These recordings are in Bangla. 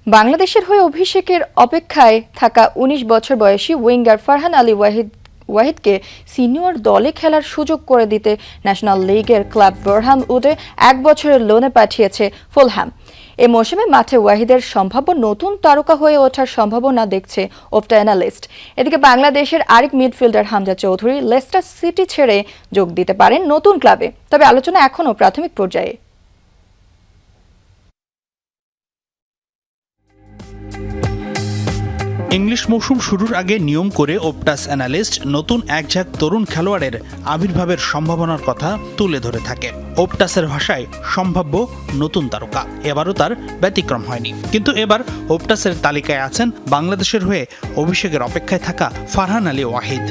বাংলাদেশের হয়ে অভিষেকের অপেক্ষায় থাকা ১৯ বছর বয়সী উইঙ্গার ফারহান আলী ওয়াহিদকে সিনিয়র দলে খেলার সুযোগ করে দিতে ন্যাশনাল লিগের ক্লাব বোরহাম উডে ১ বছরের লোনে পাঠিয়েছে ফুলহ্যাম। এ মৌসুমে মাঠে ওয়াহিদের সম্ভাব্য নতুন তারকা হয়ে ওঠার সম্ভাবনা দেখছে ওপটা অ্যানালিস্ট। এদিকে বাংলাদেশের আরেক midfielder Hamza Chowdhury Leicester city ছেড়ে যোগ দিতে পারেন নতুন ক্লাবে, তবে আলোচনা এখনও প্রাথমিক পর্যায়ে। ইংলিশ মৌসুম শুরুর আগে নিয়ম করে ওপটাস অ্যানালিস্ট নতুন একঝাঁক তরুণ খেলোয়াড়ের আবির্ভাবের সম্ভাবনার কথা তুলে ধরে থাকে। ওপটাসের ভাষায় সম্ভাব্য নতুন তারকা, এবারও তার ব্যতিক্রম হয়নি। কিন্তু এবার ওপটাসের তালিকায় আছেন বাংলাদেশের হয়ে অভিষেকের অপেক্ষায় থাকা ফারহান আলী ওয়াহিদ।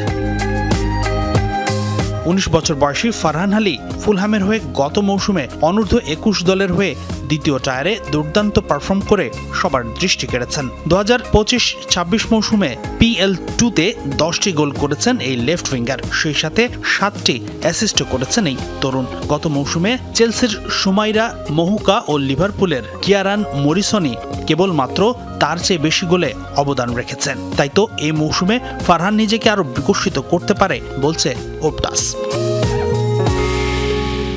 ১৯ বছর বয়সী ফারহান আলী ফুলহ্যামের হয়ে গত মৌসুমে অনূর্ধ্ব ২১ দলের হয়ে দ্বিতীয় টায়ারে দুর্দান্ত পারফর্ম করে সবার দৃষ্টি কেড়েছেন। ২০২৫-২৬ মৌসুমে PL2-তে ১০টি গোল করেছেন এই লেফট উইঙ্গার, সেই সাথে 7টি অ্যাসিস্টও করেছেন এই তরুণ। গত মৌসুমে চেলসির সুমাইরা মহুকা ও লিভারপুলের কিয়ারান মরিসনই কেবলমাত্র তার চেয়ে বেশি গোলে অবদান রেখেছেন। তাই তো এই মৌসুমে ফারহান নিজেকে আরো বিকশিত করতে পারে বলছে ওপটাস।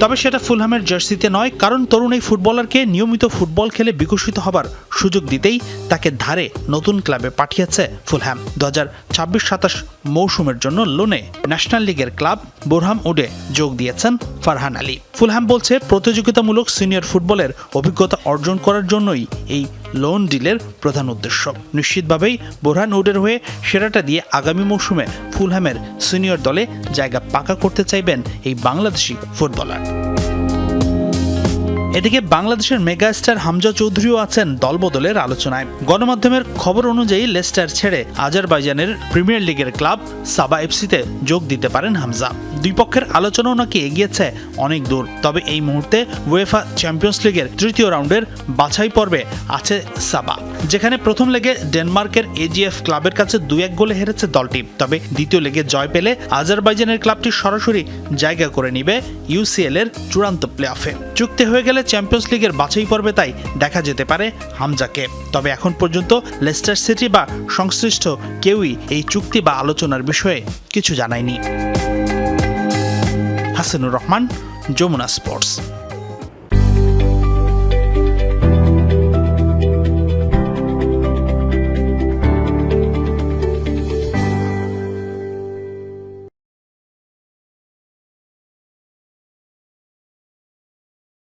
তবে সেটা ফুলহ্যামের জার্সিতে নয়, কারণ তরুণ এই ফুটবলারকে নিয়মিত ফুটবল খেলে বিকশিত হবার সুযোগ দিতেই তাকে ধারে নতুন ক্লাবে পাঠিয়েছে ফুলহ্যাম। ২০২৬-২৭ মৌসুমের জন্য লোনে ন্যাশনাল লিগের ক্লাব বোরহাম উডে যোগ দিয়েছেন ফারহান আলী। ফুলহ্যাম বলছে প্রতিযোগিতামূলক সিনিয়র ফুটবলের অভিজ্ঞতা অর্জন করার জন্যই এই লোন ডিলের প্রধান উদ্দেশ্য। নিশ্চিতভাবেই বোরহাম উডের হয়ে সেরাটা দিয়ে আগামী মৌসুমে ফুলহ্যামের সিনিয়র দলে জায়গা পাকা করতে চাইবেন এই বাংলাদেশি ফুটবলার। এদিকে বাংলাদেশের মেগাস্টার হামজা চৌধুরীও আছেন দলবদলের আলোচনায়। গণমাধ্যমের খবর অনুযায়ী লেস্টার ছেড়ে আজারবাইজানের প্রিমিয়ার লিগের ক্লাব সাবা এফসিতে যোগ দিতে পারেন হামজা। দুই পক্ষের আলোচনাও নাকি এগিয়েছে অনেক দূর। তবে এই মুহূর্তে উয়েফা চ্যাম্পিয়ন্স লিগের তৃতীয় রাউন্ডের বাছাই পর্বে আছে সাবা, যেখানে প্রথম লেগে ডেনমার্কের AGF ক্লাবের কাছে ২-১ গোলে হেরেছে দলটি। তবে দ্বিতীয় লেগে জয় পেলে আজারবাইজানের ক্লাবটি সরাসরি জায়গা করে নিবে UCL এর চূড়ান্ত প্লে অফে। চুক্তি হয়ে গেলে চ্যাম্পিয়ন্স লিগের বাছাই পর্বে তাই দেখা যেতে পারে হামজাকে। তবে এখন পর্যন্ত লেস্টার সিটি বা সংশ্লিষ্ট কেউই এই চুক্তি বা আলোচনার বিষয়ে কিছু জানায়নি। হাসানুর রহমান, যমুনা স্পোর্টস।